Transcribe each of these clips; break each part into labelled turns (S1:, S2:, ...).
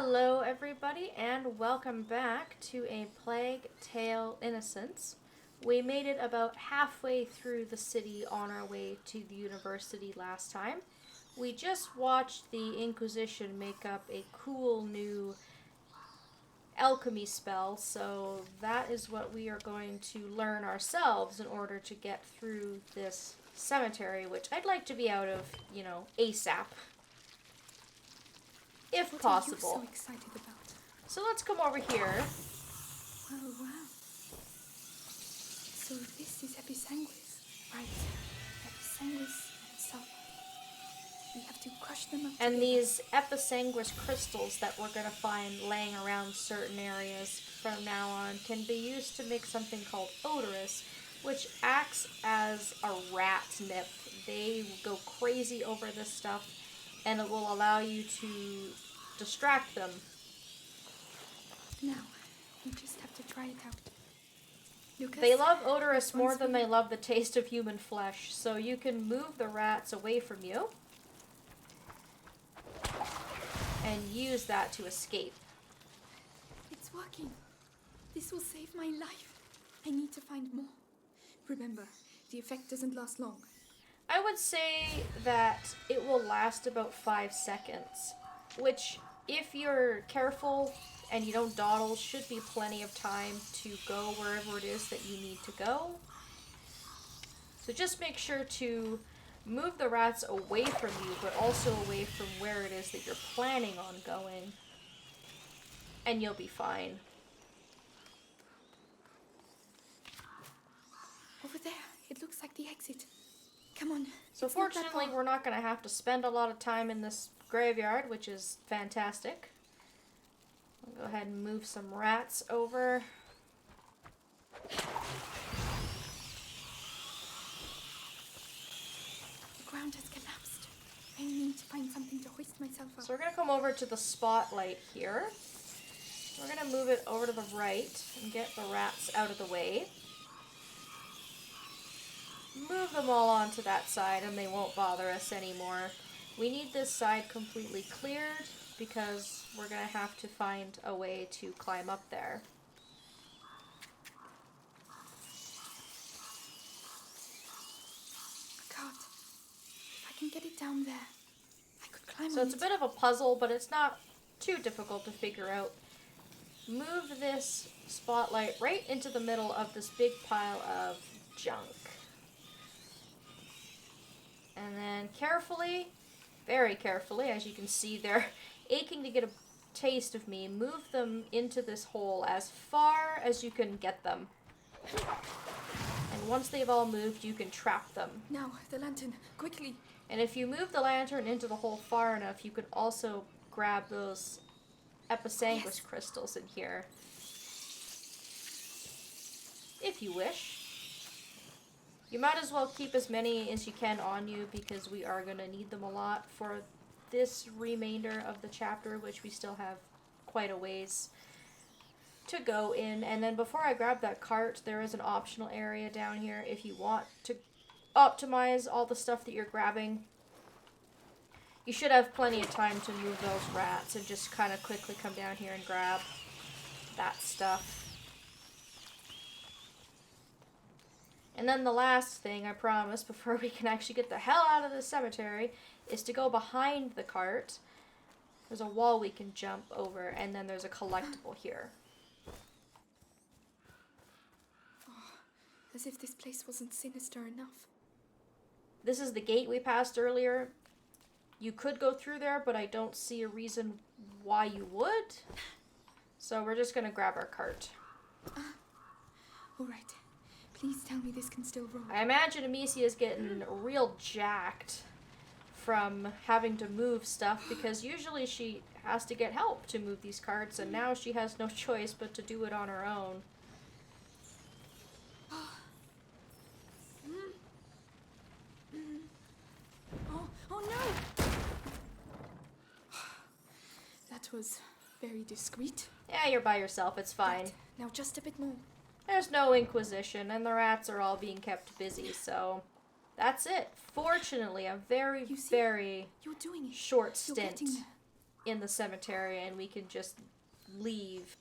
S1: Hello everybody and welcome back to A Plague Tale Innocence. We made it about halfway through the city on our way to the university last time. We just watched the Inquisition make up a cool new alchemy spell, so that is what we are going to learn ourselves in order to get through this cemetery, which I'd like to be out of, ASAP. If possible.
S2: What are you so excited about?
S1: So let's come over here.
S2: Oh, wow. So this is Episanguis. Right. Episanguis and sulfur. We have to crush them up
S1: And
S2: together.
S1: these Episanguis crystals that we're going to find laying around certain areas from now on can be used to make something called odorous, which acts as a rat nip. They go crazy over this stuff, and it will allow you to distract them.
S2: Now, we just have to try it out. Lucas,
S1: They love odorous more than they love the taste of human flesh, so you can move the rats away from you and use that to escape.
S2: It's working. This will save my life. I need to find more. Remember, the effect doesn't last long.
S1: I would say that it will last about 5 seconds, which, if you're careful and you don't dawdle, should be plenty of time to go wherever it is that you need to go. So just make sure to move the rats away from you, but also away from where it is that you're planning on going, and you'll be fine.
S2: Over there, it looks like the exit. Come on.
S1: So fortunately, we're not going to have to spend a lot of time in this graveyard, which is fantastic. I'll go ahead and move some rats over.
S2: The ground has collapsed. I need to find something to hoist myself up.
S1: So we're going to come over to the spotlight here. We're going to move it over to the right and get the rats out of the way. Move them all onto that side and they won't bother us anymore. We need this side completely cleared because we're going to have to find a way to climb up there.
S2: A cart. If I can get it down there, I could climb
S1: So
S2: on
S1: it's a
S2: it.
S1: bit of a puzzle, but it's not too difficult to figure out. Move this spotlight right into the middle of this big pile of junk. And then carefully, very carefully, as you can see, they're aching to get a taste of me. Move them into this hole as far as you can get them. And once they've all moved, you can trap them.
S2: Now, the lantern, quickly.
S1: And if you move the lantern into the hole far enough, you can also grab those Episanguis crystals in here. If you wish. You might as well keep as many as you can on you because we are going to need them a lot for this remainder of the chapter, which we still have quite a ways to go in. And then before I grab that cart, there is an optional area down here if you want to optimize all the stuff that you're grabbing. You should have plenty of time to move those rats and just kind of quickly come down here and grab that stuff. And then the last thing, I promise, before we can actually get the hell out of the cemetery, is to go behind the cart. There's a wall we can jump over, and then there's a collectible here.
S2: Oh, as if this place wasn't sinister enough.
S1: This is the gate we passed earlier. You could go through there, but I don't see a reason why you would. So we're just going to grab our cart.
S2: All right. Please tell me this can still roll.
S1: I imagine Amicia is getting real jacked from having to move stuff because usually she has to get help to move these carts, and now she has no choice but to do it on her own.
S2: Oh no! That was very discreet.
S1: Yeah, you're by yourself, it's fine.
S2: Right, now just a bit more.
S1: There's no Inquisition, and the rats are all being kept busy, so that's it. Fortunately, a very
S2: You see,
S1: very
S2: you're doing it.
S1: short
S2: You're
S1: stint.
S2: getting there.
S1: in the cemetery and we can just leave.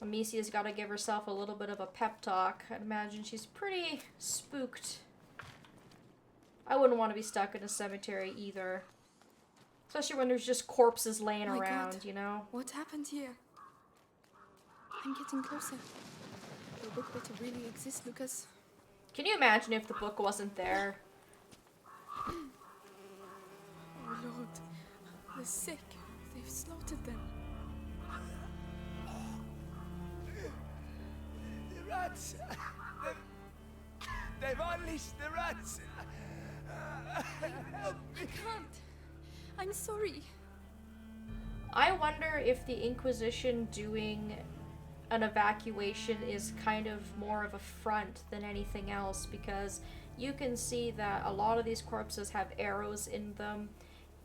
S1: Amicia's got to give herself a little bit of a pep talk. I'd imagine she's pretty spooked. I wouldn't want to be stuck in a cemetery either. Especially when there's just corpses laying around,
S2: God.
S1: you know?
S2: What happened here? I'm getting closer. The book better really exist, Lucas.
S1: Can you imagine if the book wasn't there?
S2: Oh Lord, the sick. They've slaughtered them.
S3: The rats! They've unleashed the rats! Help me!
S2: I can't. I'm sorry.
S1: I wonder if the Inquisition doing an evacuation is kind of more of a front than anything else, because you can see that a lot of these corpses have arrows in them,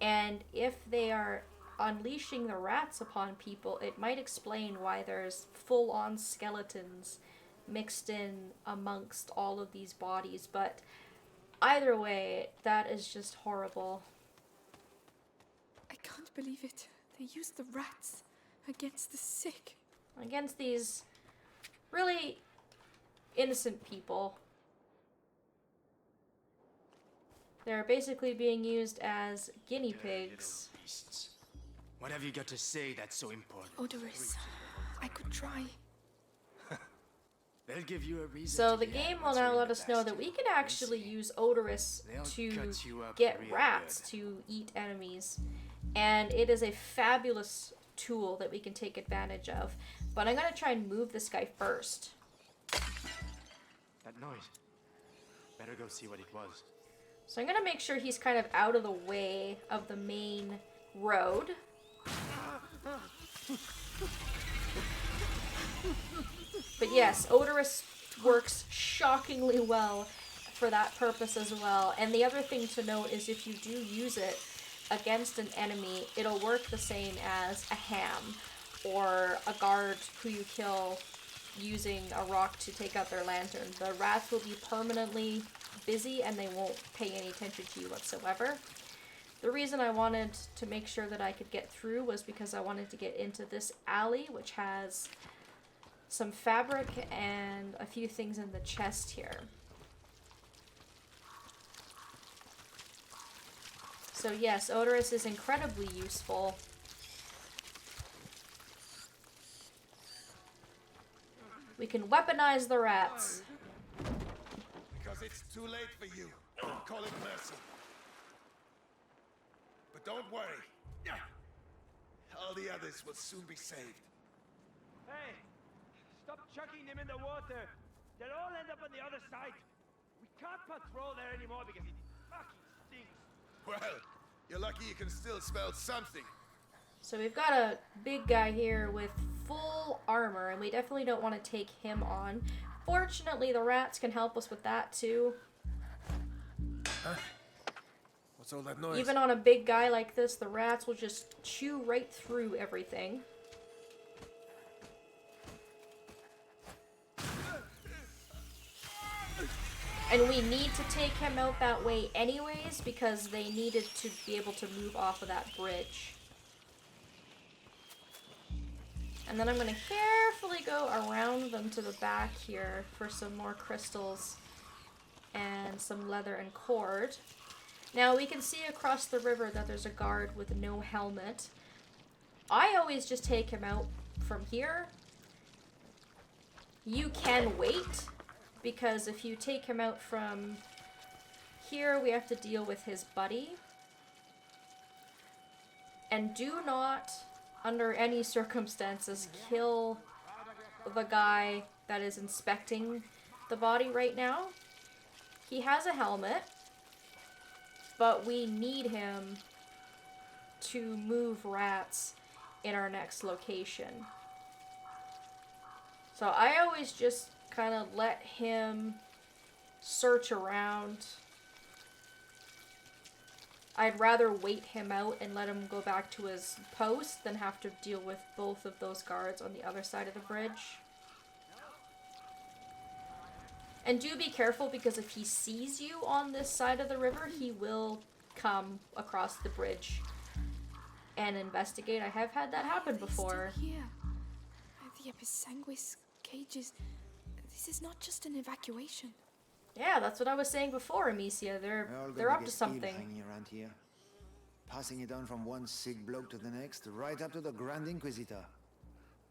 S1: and if they are unleashing the rats upon people, it might explain why there's full-on skeletons mixed in amongst all of these bodies. But either way, that is just horrible.
S2: I can't believe it. They used the rats against the sick.
S1: Against these really innocent people. They're basically being used as guinea pigs.
S3: Beasts. What have you got to say that's so important?
S2: Odorous. I could try.
S3: They'll give you a reason.
S1: So
S3: to
S1: the
S3: be
S1: game
S3: happy
S1: will
S3: to
S1: now
S3: read
S1: let
S3: the
S1: us know that we can actually
S3: bastard.
S1: use odorous
S3: They'll
S1: to
S3: cut you up
S1: get
S3: real
S1: rats
S3: good.
S1: to eat enemies. And it is a fabulous tool that we can take advantage of. But I'm going to try and move this guy first.
S3: That noise. Better go see what it was.
S1: So I'm going to make sure he's kind of out of the way of the main road. But yes, odorous works shockingly well for that purpose as well. And the other thing to note is if you do use it against an enemy, it'll work the same as a ham or a guard who you kill using a rock to take out their lantern. The rats will be permanently busy and they won't pay any attention to you whatsoever. The reason I wanted to make sure that I could get through was because I wanted to get into this alley, which has some fabric and a few things in the chest here. So yes, odorous is incredibly useful. We can weaponize the rats.
S4: Because it's too late for you. Call it mercy. But don't worry. All the others will soon be saved.
S5: Hey! Stop chucking them in the water! They'll all end up on the other side! We can't patrol there anymore because it fucking stinks!
S4: Well, you're lucky you can still smell something.
S1: So we've got a big guy here with full armor, and we definitely don't want to take him on. Fortunately, the rats can help us with that too.
S4: What's all that noise?
S1: Even on a big guy like this, the rats will just chew right through everything. And we need to take him out that way anyways, because they needed to be able to move off of that bridge. And then I'm going to carefully go around them to the back here for some more crystals and some leather and cord. Now we can see across the river that there's a guard with no helmet. I always just take him out from here. You can wait, because if you take him out from here, we have to deal with his buddy. And do not, under any circumstances, kill the guy that is inspecting the body right now. He has a helmet, but we need him to move rats in our next location. So I always just kind of let him search around. I'd rather wait him out and let him go back to his post than have to deal with both of those guards on the other side of the bridge. And do be careful, because if he sees you on this side of the river, he will come across the bridge and investigate. I have had that happen before.
S2: Still here. The Episanguis cages. This is not just an evacuation.
S1: Yeah, that's what I was saying before, Amicia. They're up to something.
S4: Hanging around here. Passing it on from one sick bloke to the next, right up to the Grand Inquisitor.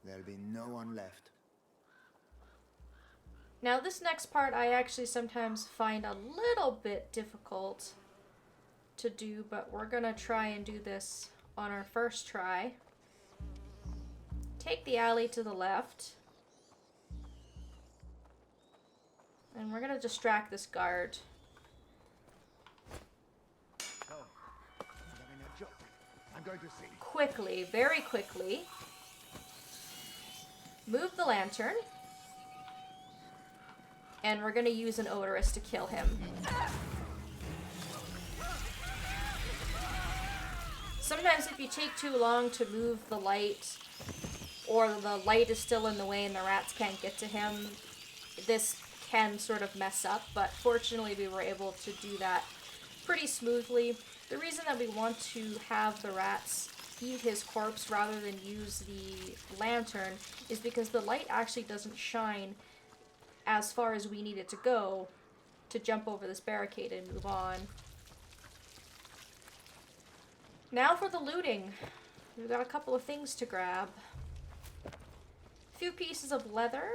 S4: There'll be no one left.
S1: Now, this next part I actually sometimes find a little bit difficult to do, but we're gonna try and do this on our first try. Take the alley to the left. And we're gonna distract this guard.
S4: Oh, I'm having a joke. I'm going to see.
S1: Quickly, very quickly. Move the lantern. And we're gonna use an odorous to kill him. Sometimes if you take too long to move the light, or the light is still in the way and the rats can't get to him, this can sort of mess up, but fortunately we were able to do that pretty smoothly. The reason that we want to have the rats eat his corpse rather than use the lantern is because the light actually doesn't shine as far as we need it to go to jump over this barricade and move on. Now for the looting. We've got a couple of things to grab. A few pieces of leather.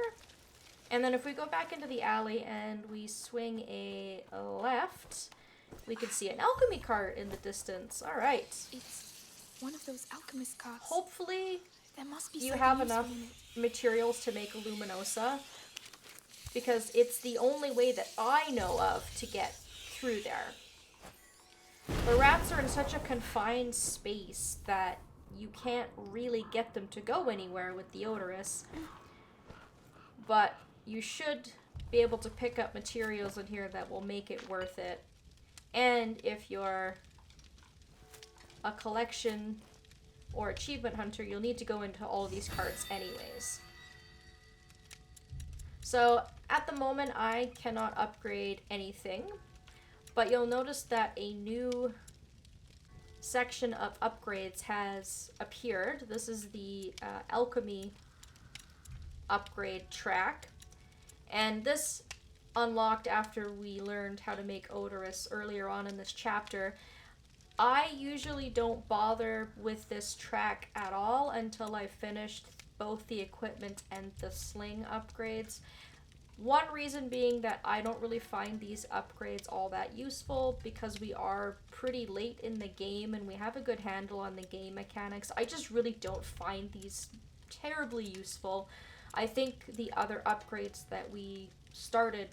S1: And then if we go back into the alley and we swing a left, we can see an alchemy cart in the distance. Alright.
S2: It's one of those alchemist carts.
S1: Hopefully
S2: There must be
S1: you
S2: something
S1: have
S2: useful
S1: enough
S2: in it.
S1: materials to make a luminosa, because it's the only way that I know of to get through there. The rats are in such a confined space that you can't really get them to go anywhere with the odorous. But you should be able to pick up materials in here that will make it worth it. And if you're a collection or achievement hunter, you'll need to go into all of these carts anyways. So at the moment I cannot upgrade anything, but you'll notice that a new section of upgrades has appeared. This is the alchemy upgrade track, and this unlocked after we learned how to make odorous earlier on in this chapter. I usually don't bother with this track at all until I've finished both the equipment and the sling upgrades. One reason being that I don't really find these upgrades all that useful because we are pretty late in the game and we have a good handle on the game mechanics. I just really don't find these terribly useful. I think the other upgrades that we started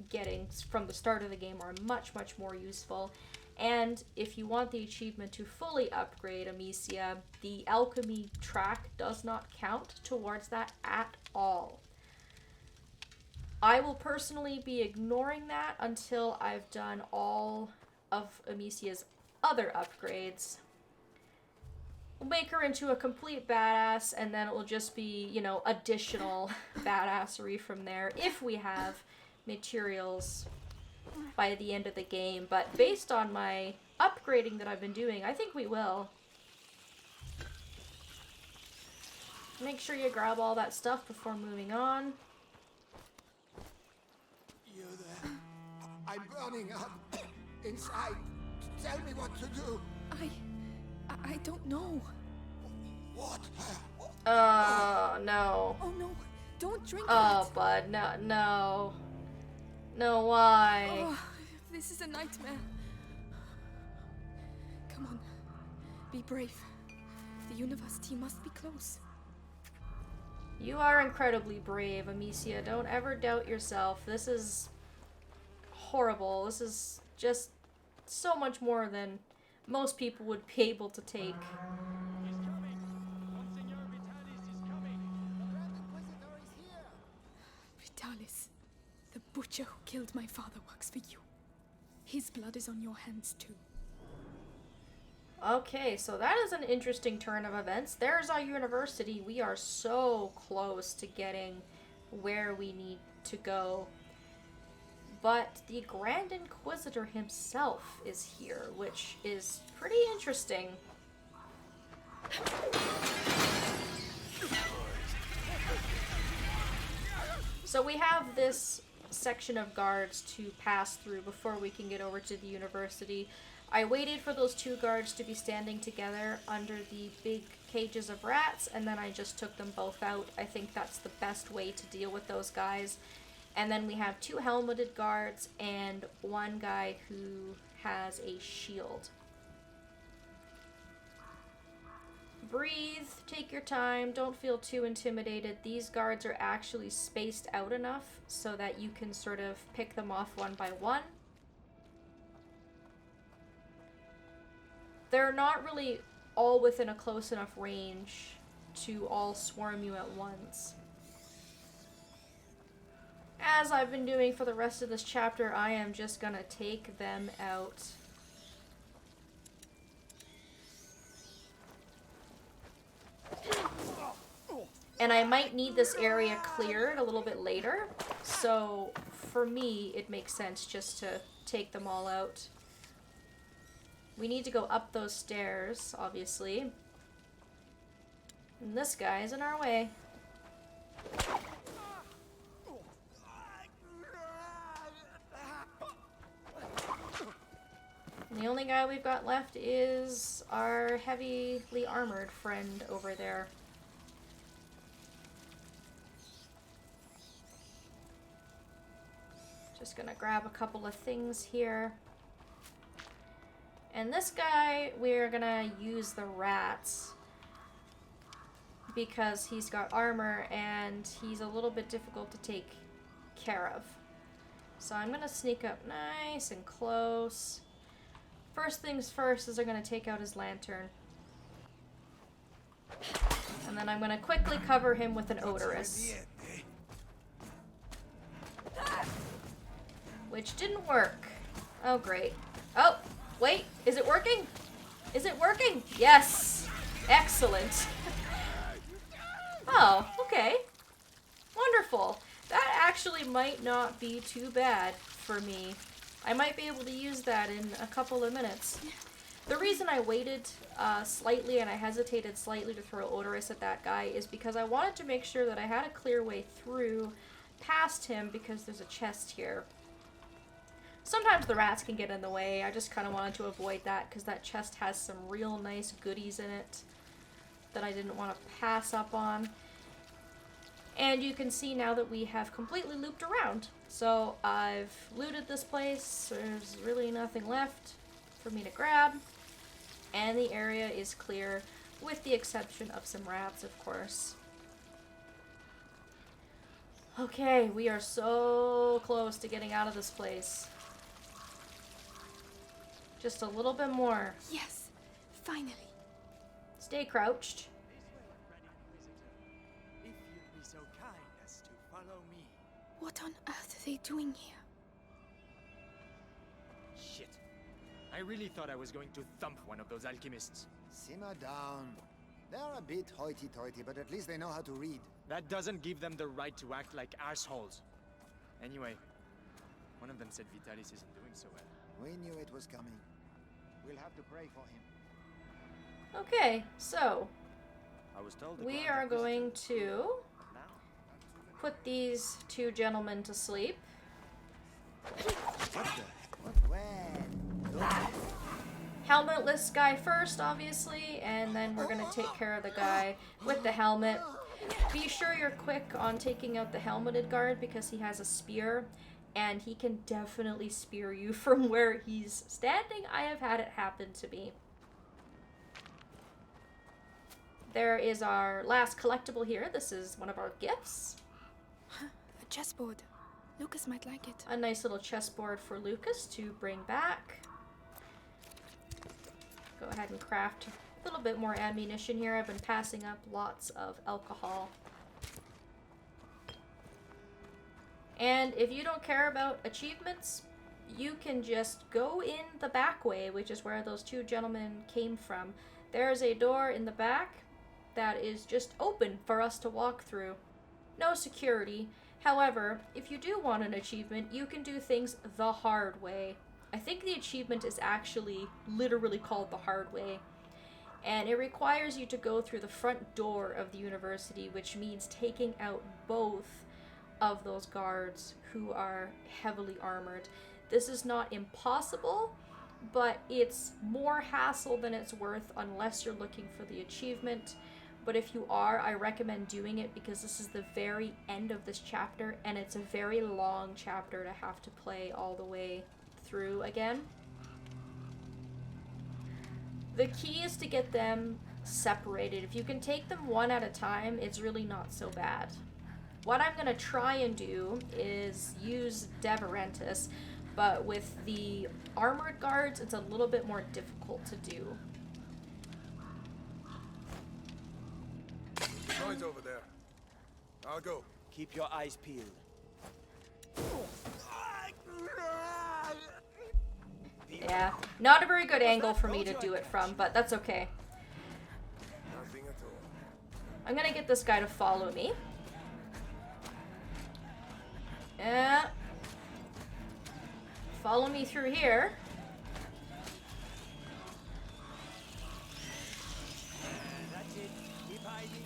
S1: getting from the start of the game are much, much more useful. And if you want the achievement to fully upgrade Amicia, the alchemy track does not count towards that at all. I will personally be ignoring that until I've done all of Amicia's other upgrades. We'll make her into a complete badass, and then it will just be, you know, additional badassery from there if we have materials by the end of the game. But based on my upgrading that I've been doing, I think we will. Make sure you grab all that stuff before moving on.
S4: You there? I'm burning up inside. Tell me what to do.
S2: I don't know.
S4: What?
S1: No.
S2: Oh no, don't drink
S1: Oh,
S2: that.
S1: bud, no. No, why?
S2: Oh, this is a nightmare. Come on, be brave. The university must be close.
S1: You are incredibly brave, Amicia. Don't ever doubt yourself. This is horrible. This is just so much more than most people would be able to take.
S5: He's coming. Monsignor Vitalis is coming.
S2: Vitalis, the butcher who killed my father works for you. His blood is on your hands too.
S1: Okay, so that is an interesting turn of events. There's our university. We are so close to getting where we need to go. but the Grand Inquisitor himself is here, which is pretty interesting. So we have this section of guards to pass through before we can get over to the university. I waited for those two guards to be standing together under the big cages of rats, and then I just took them both out. I think that's the best way to deal with those guys. And then we have two helmeted guards and one guy who has a shield. Breathe, take your time, don't feel too intimidated. These guards are actually spaced out enough so that you can sort of pick them off one by one. They're not really all within a close enough range to all swarm you at once. As I've been doing for the rest of this chapter, I am just gonna take them out. And I might need this area cleared a little bit later, so for me it makes sense just to take them all out. We need to go up those stairs, obviously. And this guy is in our way. And the only guy we've got left is our heavily armored friend over there. Just gonna grab a couple of things here. And this guy, we're gonna use the rats because he's got armor and he's a little bit difficult to take care of. So I'm gonna sneak up nice and close. First things first is I'm gonna take out his lantern. And then I'm gonna quickly cover him with an odorous. Which didn't work. Oh, great. Oh, wait, is it working? Is it working? Yes! Excellent. Oh, okay. Wonderful. That actually might not be too bad for me. I might be able to use that in a couple of minutes. The reason I waited slightly and I hesitated slightly to throw odorous at that guy is because I wanted to make sure that I had a clear way through past him because there's a chest here. Sometimes the rats can get in the way. I just kind of wanted to avoid that because that chest has some real nice goodies in it that I didn't want to pass up on. And you can see now that we have completely looped around. So I've looted this place. There's really nothing left for me to grab. And the area is clear with the exception of some rats, of course. Okay, we are so close to getting out of this place. Just a little bit more.
S2: Yes, finally.
S1: Stay crouched.
S3: If you'd be so kind as to follow me.
S2: What on earth are they doing here?
S3: Shit. I really thought I was going to thump one of those alchemists.
S4: Simmer down. They're a bit hoity-toity, but at least they know how to read.
S3: That doesn't give them the right to act like assholes. Anyway, one of them said Vitalis isn't doing so well.
S4: We knew it was coming. We'll have to pray for him.
S1: Okay, so
S3: I was told
S1: we are going to put these two gentlemen to sleep.
S4: What the? What?
S1: Helmetless guy first, obviously, and then we're gonna take care of the guy with the helmet. Be sure you're quick on taking out the helmeted guard because he has a spear, and he can definitely spear you from where he's standing. I have had it happen to me. There is our last collectible here. This is one of our gifts.
S2: A chessboard. Lucas might like it.
S1: A nice little chessboard for Lucas to bring back. Go ahead and craft a little bit more ammunition here. I've been passing up lots of alcohol. And if you don't care about achievements, you can just go in the back way, which is where those two gentlemen came from. There's a door in the back that is just open for us to walk through. No security. However, if you do want an achievement, you can do things the hard way. I think the achievement is actually literally called the hard way. And it requires you to go through the front door of the university, which means taking out both of those guards who are heavily armored. This is not impossible, but it's more hassle than it's worth unless you're looking for the achievement. But if you are, I recommend doing it because this is the very end of this chapter, and it's a very long chapter to have to play all the way through again. The key is to get them separated. If you can take them one at a time, it's really not so bad. What I'm going to try and do is use Deverentus, but with the armored guards, it's a little bit more difficult to do.
S6: Noise over there. I'll go.
S3: Keep your eyes peeled.
S1: Yeah, not a very good angle for me to do it from, but that's okay.
S6: Nothing at all.
S1: I'm gonna get this guy to follow me. Yeah. Follow me through here.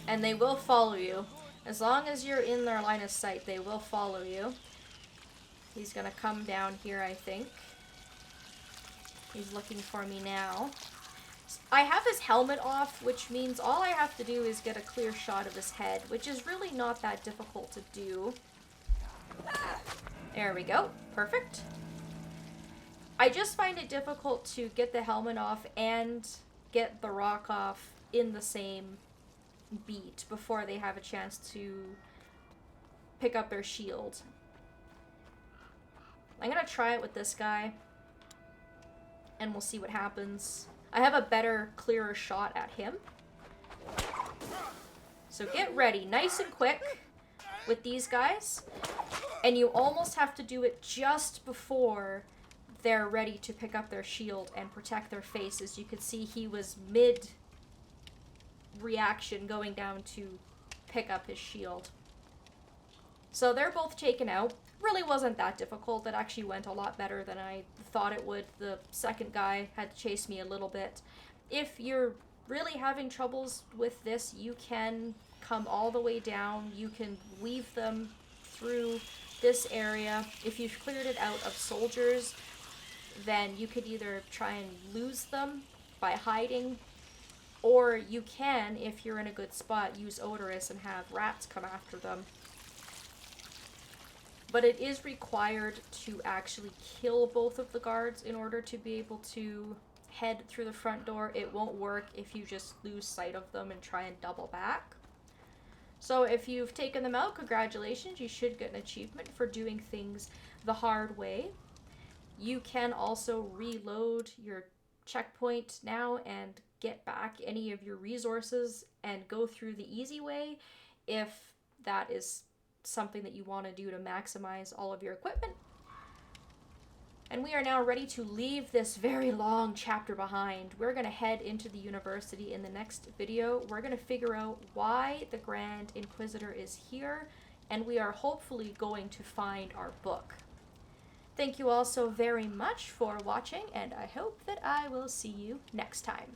S1: And they will follow you. As long as you're in their line of sight, they will follow you. He's gonna come down here, I think. He's looking for me now. I have his helmet off, which means all I have to do is get a clear shot of his head, which is really not that difficult to do. There we go. Perfect. I just find it difficult to get the helmet off and get the rock off in the same beat before they have a chance to pick up their shield. I'm gonna try it with this guy, and we'll see what happens. I have a better, clearer shot at him. So get ready, nice and quick with these guys. And you almost have to do it just before they're ready to pick up their shield and protect their faces. You could see he was mid-reaction going down to pick up his shield. So they're both taken out. Really wasn't that difficult. It actually went a lot better than I thought it would. The second guy had to chase me a little bit. If you're really having troubles with this, you can come all the way down. You can weave them through this area. If you've cleared it out of soldiers, then you could either try and lose them by hiding, or you can, if you're in a good spot, use Odorous and have rats come after them. But it is required to actually kill both of the guards in order to be able to head through the front door. It won't work if you just lose sight of them and try and double back. So if you've taken them out, congratulations. You should get an achievement for doing things the hard way. You can also reload your checkpoint now and get back any of your resources and go through the easy way if that is something that you want to do to maximize all of your equipment. And we are now ready to leave this very long chapter behind. We're going to head into the university in the next video. We're going to figure out why the Grand Inquisitor is here, and we are hopefully going to find our book. Thank you all so very much for watching, and I hope that I will see you next time.